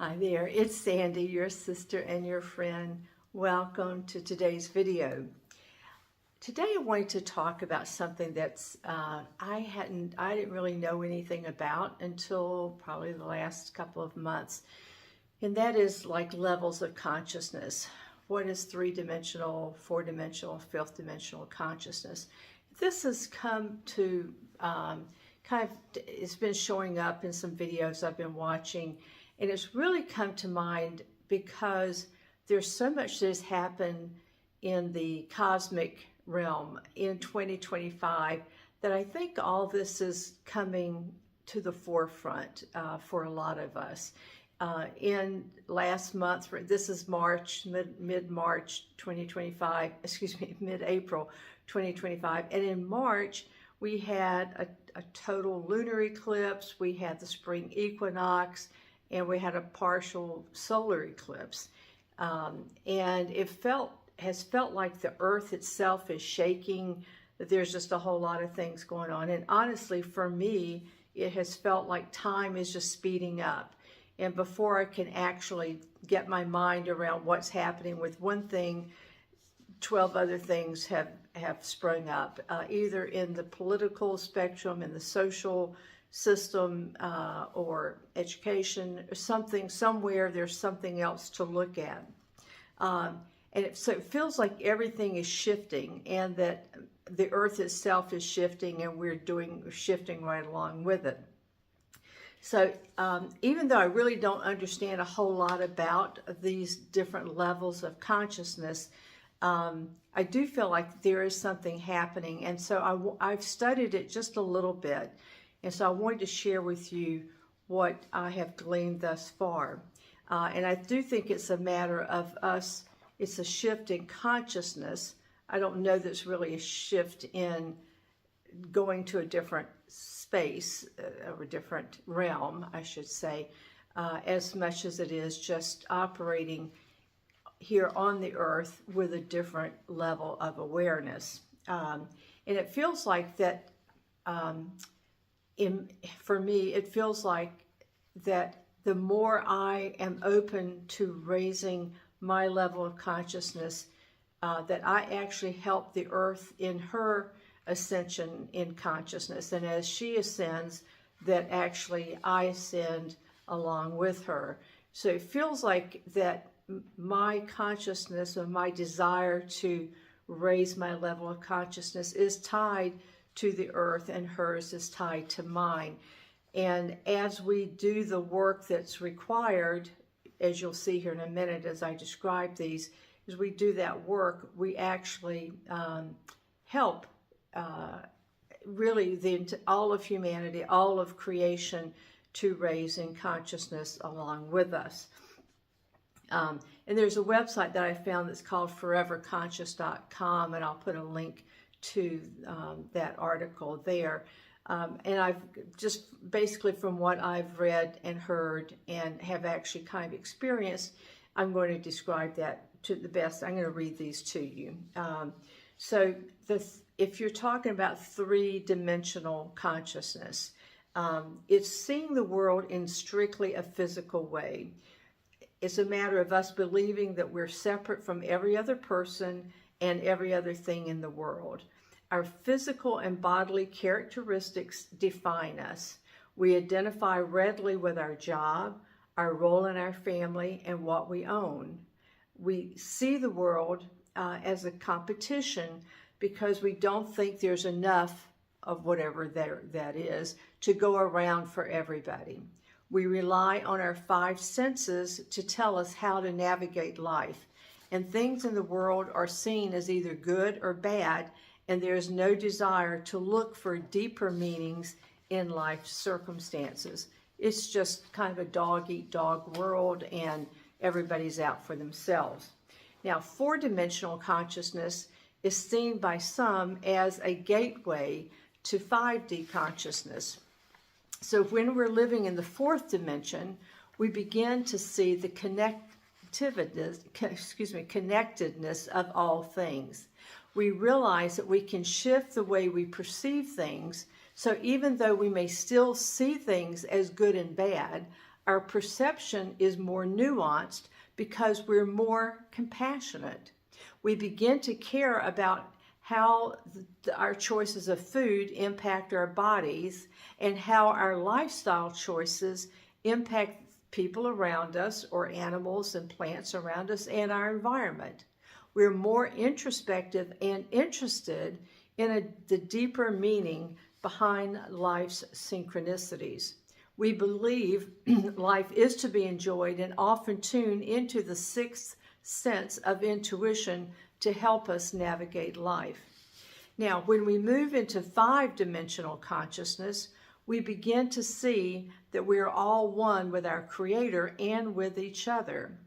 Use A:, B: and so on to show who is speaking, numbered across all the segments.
A: Hi there, it's Sandy, your sister and your friend. Welcome to today's video. Today I wanted to talk about something that's I didn't really know anything about until probably the last couple of months, and that is like levels of consciousness. What is three-dimensional, four-dimensional, fifth-dimensional consciousness? This has come to it's been showing up in some videos I've been watching, and it's really come to mind because there's so much that has happened in the cosmic realm in 2025 that I think all this is coming to the forefront for a lot of us. In last month, this is March, mid-March 2025, mid-April 2025, and in March we had a total lunar eclipse, we had the spring equinox, and we had a partial solar eclipse. And it has felt like the earth itself is shaking, that there's just a whole lot of things going on. And honestly, for me, it has felt like time is just speeding up. And before I can actually get my mind around what's happening with one thing, 12 other things have sprung up, either in the political spectrum, in the social system, or education, or somewhere there's something else to look at. So it feels like everything is shifting, and that the earth itself is shifting, and we're shifting right along with it. So even though I really don't understand a whole lot about these different levels of consciousness, I do feel like there is something happening, and so I've studied it just a little bit, and so I wanted to share with you what I have gleaned thus far. And I do think it's a matter of us, it's a shift in consciousness. I don't know that it's really a shift in going to a different space, or a different realm, I should say, as much as it is just operating here on the earth with a different level of awareness. And it feels like that, for me, it feels like that the more I am open to raising my level of consciousness, that I actually help the earth in her ascension in consciousness. And as she ascends, that actually I ascend along with her. So it feels like that my consciousness and my desire to raise my level of consciousness is tied to the earth, and hers is tied to mine. And as we do the work that's required, as you'll see here in a minute as I describe these, as we do that work, we actually help really all of humanity, all of creation, to raise in consciousness along with us. And there's a website that I found that's called foreverconscious.com, and I'll put a link to that article there. And I've just basically, from what I've read and heard and have actually kind of experienced, I'm going to describe that to the best. I'm going to read these to you. If you're talking about three-dimensional consciousness, it's seeing the world in strictly a physical way. It's a matter of us believing that we're separate from every other person and every other thing in the world. Our physical and bodily characteristics define us. We identify readily with our job, our role in our family, and what we own. We see the world as a competition because we don't think there's enough of whatever that is to go around for everybody. We rely on our five senses to tell us how to navigate life, and things in the world are seen as either good or bad, and there is no desire to look for deeper meanings in life's circumstances. It's just kind of a dog-eat-dog world, and everybody's out for themselves. Now, four-dimensional consciousness is seen by some as a gateway to 5D consciousness. So when we're living in the fourth dimension, we begin to see the connectedness of all things. We realize that we can shift the way we perceive things So even though we may still see things as good and bad, our perception is more nuanced because we're more compassionate. We begin to care about how our choices of food impact our bodies and how our lifestyle choices impact people around us or animals and plants around us and our environment. We're more introspective and interested in the deeper meaning behind life's synchronicities. We believe life is to be enjoyed and often tune into the sixth sense of intuition to help us navigate life. Now, when we move into five-dimensional consciousness, we begin to see that we are all one with our Creator and with each other.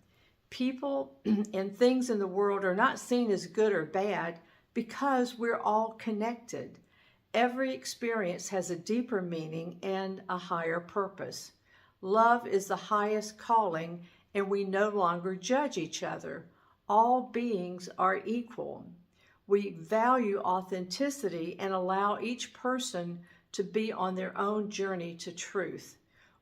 A: People and things in the world are not seen as good or bad because we're all connected. Every experience has a deeper meaning and a higher purpose. Love is the highest calling, and we no longer judge each other. All beings are equal. We value authenticity and allow each person to be on their own journey to truth.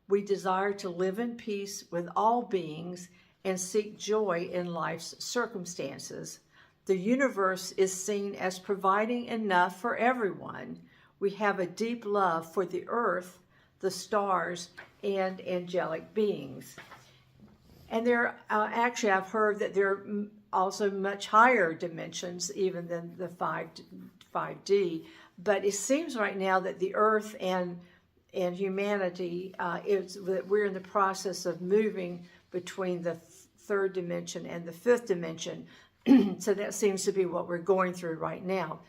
A: We desire to live in peace with all beings and seek joy in life's circumstances. The universe is seen as providing enough for everyone. We have a deep love for the earth, the stars, and angelic beings. And there, actually, I've heard that there are also much higher dimensions even than the 5D. But it seems right now that the earth and humanity, we're in the process of moving between the third dimension and the fifth dimension. So that seems to be what we're going through right now.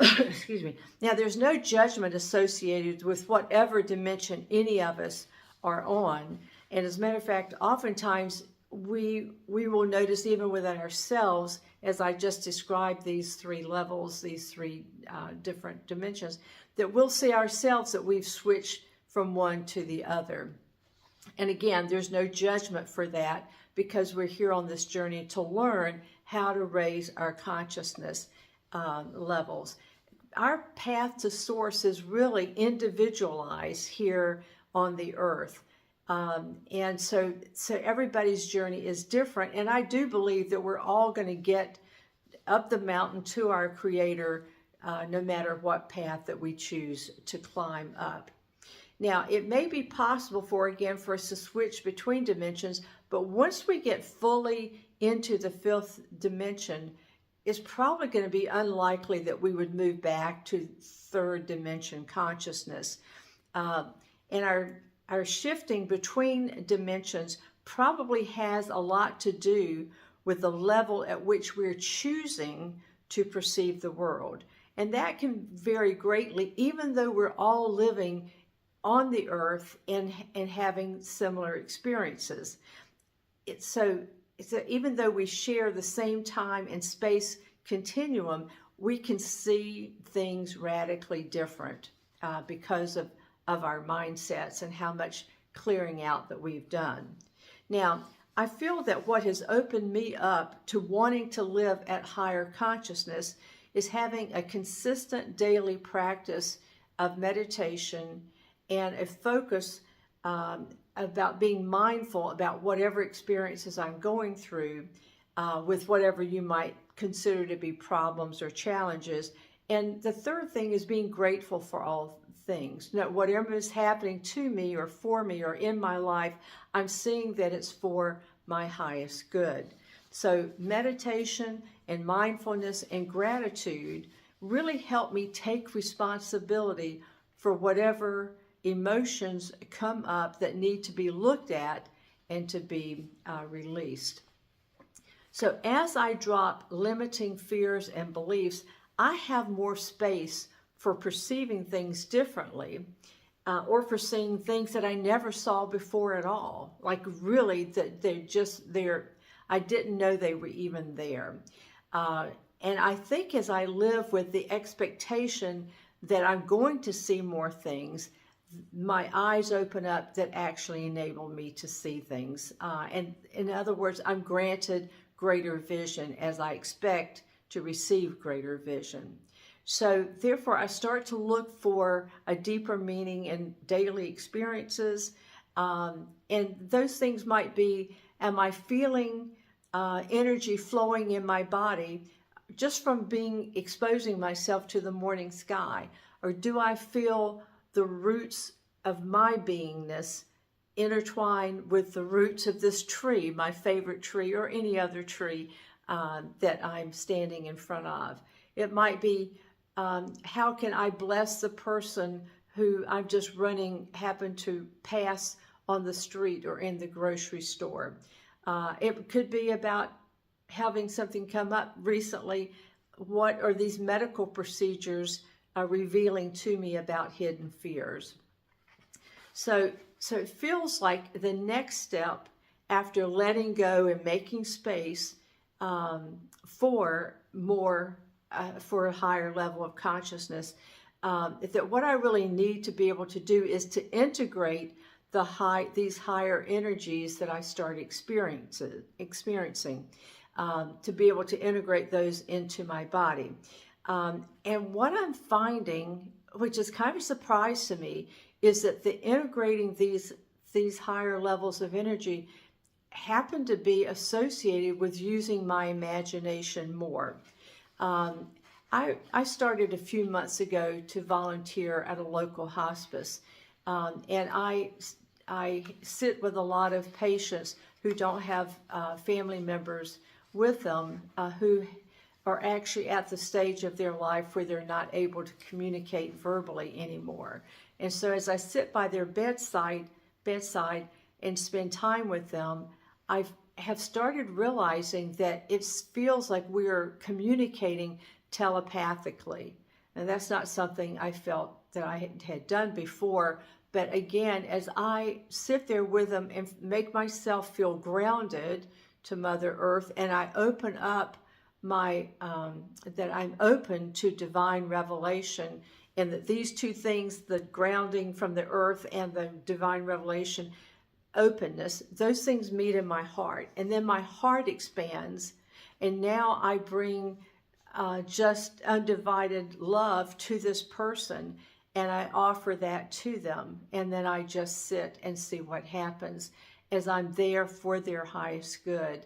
A: Excuse me. Now, there's no judgment associated with whatever dimension any of us are on. And as a matter of fact, oftentimes we will notice even within ourselves, as I just described these three levels, these three different dimensions, that we'll see ourselves that we've switched from one to the other. And again, there's no judgment for that because we're here on this journey to learn how to raise our consciousness levels. Our path to source is really individualized here on the earth. And so everybody's journey is different. And I do believe that we're all going to get up the mountain to our Creator, no matter what path that we choose to climb up. Now, it may be possible for us to switch between dimensions, but once we get fully into the fifth dimension, it's probably going to be unlikely that we would move back to third dimension consciousness. And our shifting between dimensions probably has a lot to do with the level at which we're choosing to perceive the world. And that can vary greatly, even though we're all living on the earth and having similar experiences. Even though we share the same time and space continuum, we can see things radically different because of our mindsets and how much clearing out that we've done. Now, I feel that what has opened me up to wanting to live at higher consciousness is having a consistent daily practice of meditation and a focus about being mindful about whatever experiences I'm going through with whatever you might consider to be problems or challenges. And the third thing is being grateful for all things. Now, whatever is happening to me or for me or in my life, I'm seeing that it's for my highest good. So meditation and mindfulness and gratitude really help me take responsibility for whatever emotions come up that need to be looked at and to be released. So as I drop limiting fears and beliefs, I have more space for perceiving things differently or for seeing things that I never saw before at all. Like really that I didn't know they were even there. And I think as I live with the expectation that I'm going to see more things, my eyes open up that actually enable me to see things. And in other words, I'm granted greater vision as I expect to receive greater vision. So therefore, I start to look for a deeper meaning in daily experiences. And those things might be, am I feeling energy flowing in my body just from exposing myself to the morning sky? Or do I feel the roots of my beingness intertwine with the roots of this tree, my favorite tree, or any other tree that I'm standing in front of? It might be, how can I bless the person who I'm just happen to pass on the street or in the grocery store? It could be about having something come up recently. What are these medical procedures revealing to me about hidden fears? So it feels like the next step after letting go and making space for more, for a higher level of consciousness, that what I really need to be able to do is to integrate these higher energies that I start experiencing, to be able to integrate those into my body. And what I'm finding, which is kind of a surprise to me, is that the integrating these higher levels of energy happen to be associated with using my imagination more. I started a few months ago to volunteer at a local hospice, and I sit with a lot of patients who don't have family members with them who are actually at the stage of their life where they're not able to communicate verbally anymore. And so as I sit by their bedside and spend time with them, I have started realizing that it feels like we're communicating telepathically. And that's not something I felt that I had done before. But again, as I sit there with them and make myself feel grounded to Mother Earth, and I open up that I'm open to divine revelation, and that these two things, the grounding from the earth and the divine revelation openness, those things meet in my heart. And then my heart expands, and now I bring just undivided love to this person, and I offer that to them. And then I just sit and see what happens as I'm there for their highest good.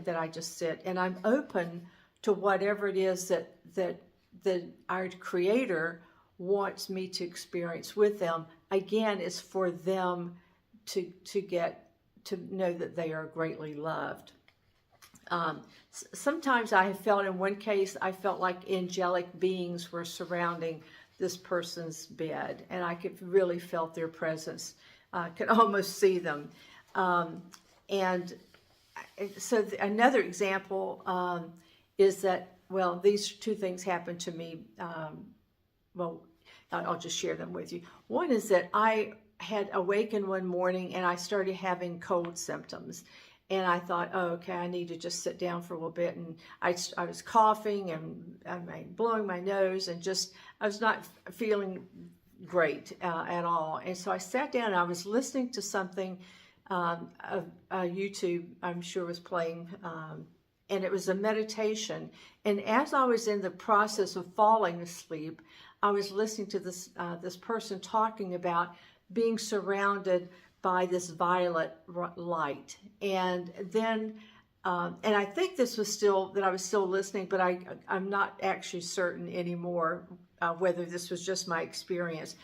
A: That I just sit and I'm open to whatever it is that our Creator wants me to experience with them. Again, it's for them to get to know that they are greatly loved. Sometimes I have felt, in one case, I felt like angelic beings were surrounding this person's bed, and I could really felt their presence. I could almost see them. So another example is that, well, these two things happened to me. I'll just share them with you. One is that I had awakened one morning and I started having cold symptoms. And I thought, oh, okay, I need to just sit down for a little bit. And I was coughing and blowing my nose, and I was not feeling great at all. And so I sat down and I was listening to something, YouTube, I'm sure, was playing, and it was a meditation. And as I was in the process of falling asleep, I was listening to this person talking about being surrounded by this violet light. And then, and I think this was that I was still listening, but I'm not actually certain anymore whether this was just my experience.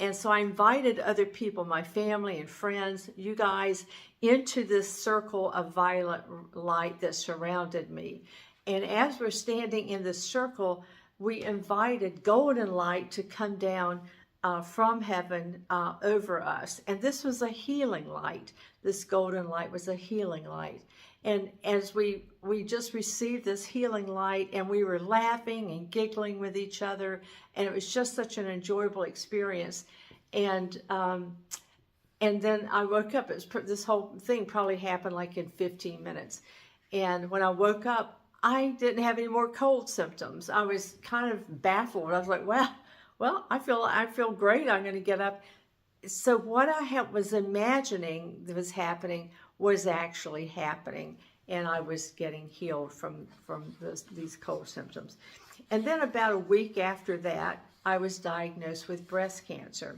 A: And so I invited other people, my family and friends, you guys, into this circle of violet light that surrounded me. And as we're standing in this circle, we invited golden light to come down from heaven over us. And this was a healing light. This golden light was a healing light. And as we just received this healing light, and we were laughing and giggling with each other, and it was just such an enjoyable experience. And then I woke up. This whole thing probably happened like in 15 minutes. And when I woke up, I didn't have any more cold symptoms. I was kind of baffled. I was like, well, I feel great. I'm going to get up. So what I was imagining that was happening was actually happening. and I was getting healed from these cold symptoms. And then about a week after that, I was diagnosed with breast cancer.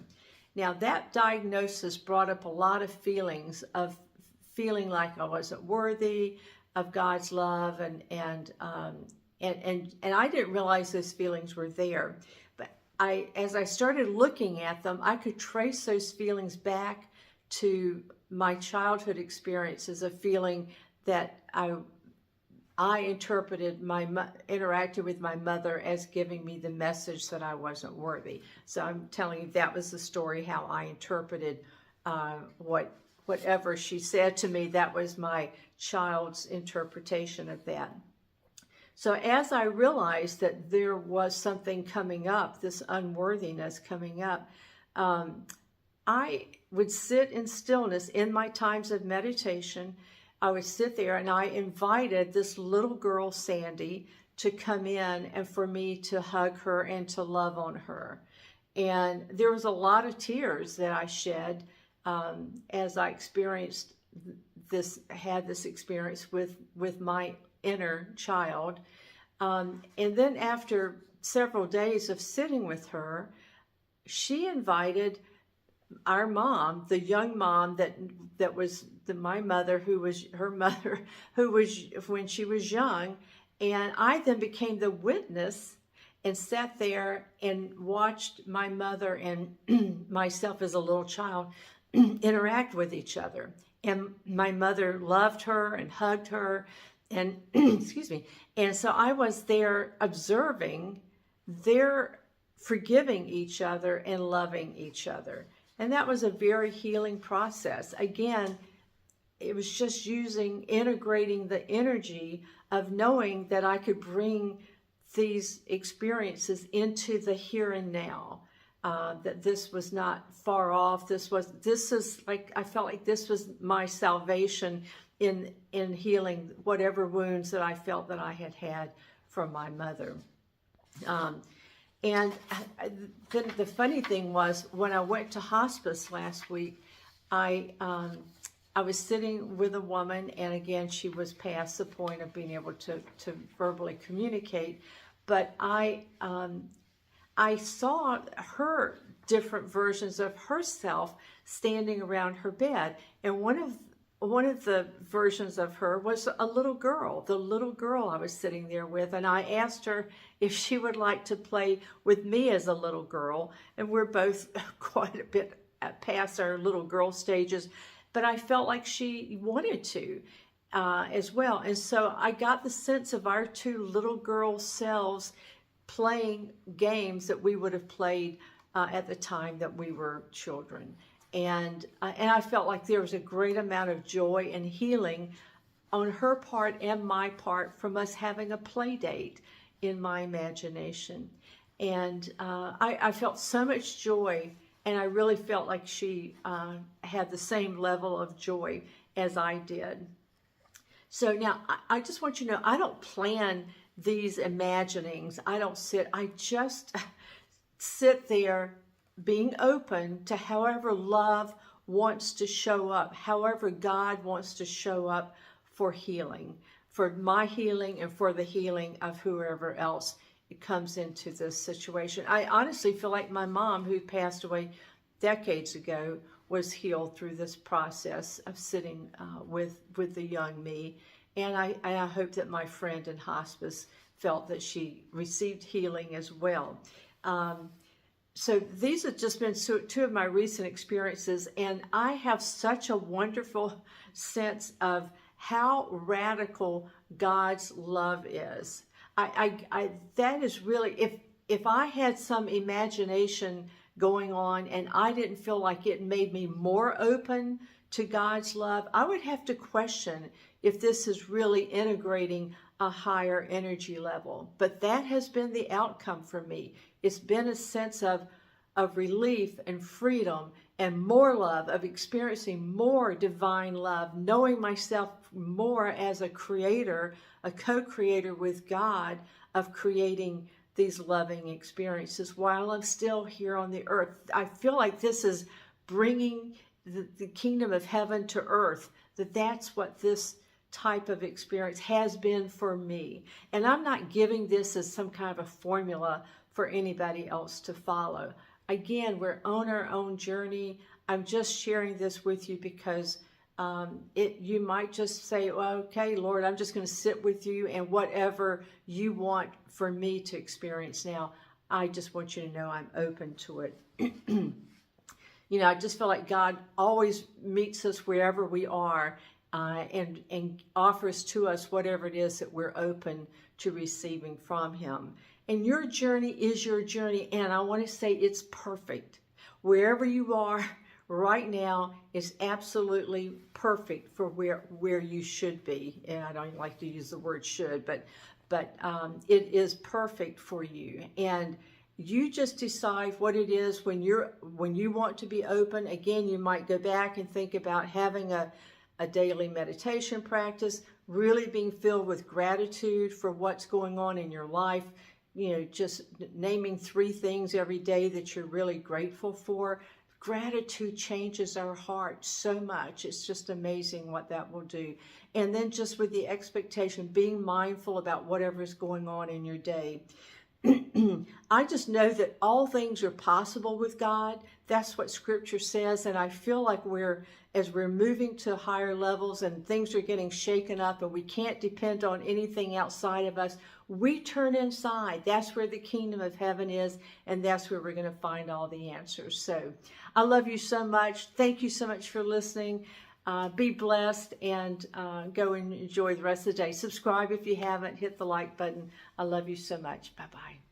A: Now, that diagnosis brought up a lot of feelings of feeling like I wasn't worthy of God's love, and I didn't realize those feelings were there. But as I started looking at them, I could trace those feelings back to my childhood experiences of feeling that I interpreted interacted with my mother as giving me the message that I wasn't worthy. So I'm telling you, that was the story, how I interpreted whatever she said to me. That was my child's interpretation of that. So as I realized that there was something coming up, this unworthiness coming up, I would sit in stillness in my times of meditation. I would sit there and I invited this little girl, Sandy, to come in and for me to hug her and to love on her. And there was a lot of tears that I shed as I experienced had this experience with my inner child. And then after several days of sitting with her, she invited our mom, the young mom that was my mother, who was her mother, who was when she was young. And I then became the witness and sat there and watched my mother and myself as a little child interact with each other. And my mother loved her and hugged her, and excuse me. And so I was there observing their forgiving each other and loving each other. And that was a very healing process. Again, it was just integrating the energy of knowing that I could bring these experiences into the here and now. That this was not far off. This is like, I felt like this was my salvation in healing whatever wounds that I felt that I had had from my mother. And then the funny thing was, when I went to hospice last week, I was sitting with a woman, and again, she was past the point of being able to verbally communicate, but I saw her different versions of herself standing around her bed, and one of the versions of her was a little girl, the little girl I was sitting there with, and I asked her if she would like to play with me as a little girl, and we're both quite a bit past our little girl stages, but I felt like she wanted to as well. And so I got the sense of our two little girl selves playing games that we would have played at the time that we were children. And I felt like there was a great amount of joy and healing on her part and my part from us having a play date in my imagination. And I felt so much joy, and I really felt like she had the same level of joy as I did. So now I just want you to know, I don't plan these imaginings. I just sit there being open to however love wants to show up, however God wants to show up for healing, for my healing and for the healing of whoever else comes into this situation. I honestly feel like my mom, who passed away decades ago, was healed through this process of sitting with the young me. And I hope that my friend in hospice felt that she received healing as well. So these have just been two of my recent experiences, and I have such a wonderful sense of how radical God's love is. That is really, if I had some imagination going on and I didn't feel like it made me more open to God's love, I would have to question if this is really integrating a higher energy level. But that has been the outcome for me. It's been a sense of relief and freedom and more love, of experiencing more divine love, knowing myself more as a creator, a co-creator with God, of creating these loving experiences while I'm still here on the earth. I feel like this is bringing the kingdom of heaven to earth, that's what this type of experience has been for me. And I'm not giving this as some kind of a formula for anybody else to follow. Again, we're on our own journey. I'm just sharing this with you because you might just say, well, okay, Lord, I'm just going to sit with you, and whatever you want for me to experience now, I just want you to know I'm open to it. You know, I just feel like God always meets us wherever we are, and offers to us whatever it is that we're open to receiving from Him. And your journey is your journey, and I want to say it's perfect. Wherever you are right now is absolutely perfect for where you should be. And I don't like to use the word should, but it is perfect for you. And you just decide what it is when you want to be open. Again, you might go back and think about having a daily meditation practice, really being filled with gratitude for what's going on in your life. You know, just naming 3 things every day that you're really grateful for. Gratitude changes our heart so much. It's just amazing what that will do. And then just with the expectation, being mindful about whatever is going on in your day. I just know that all things are possible with God. That's what Scripture says. And I feel like as we're moving to higher levels and things are getting shaken up and we can't depend on anything outside of us, we turn inside. That's where the kingdom of heaven is, and that's where we're going to find all the answers. So I love you so much. Thank you so much for listening. Be blessed, and go and enjoy the rest of the day. Subscribe if you haven't. Hit the like button. I love you so much. Bye-bye.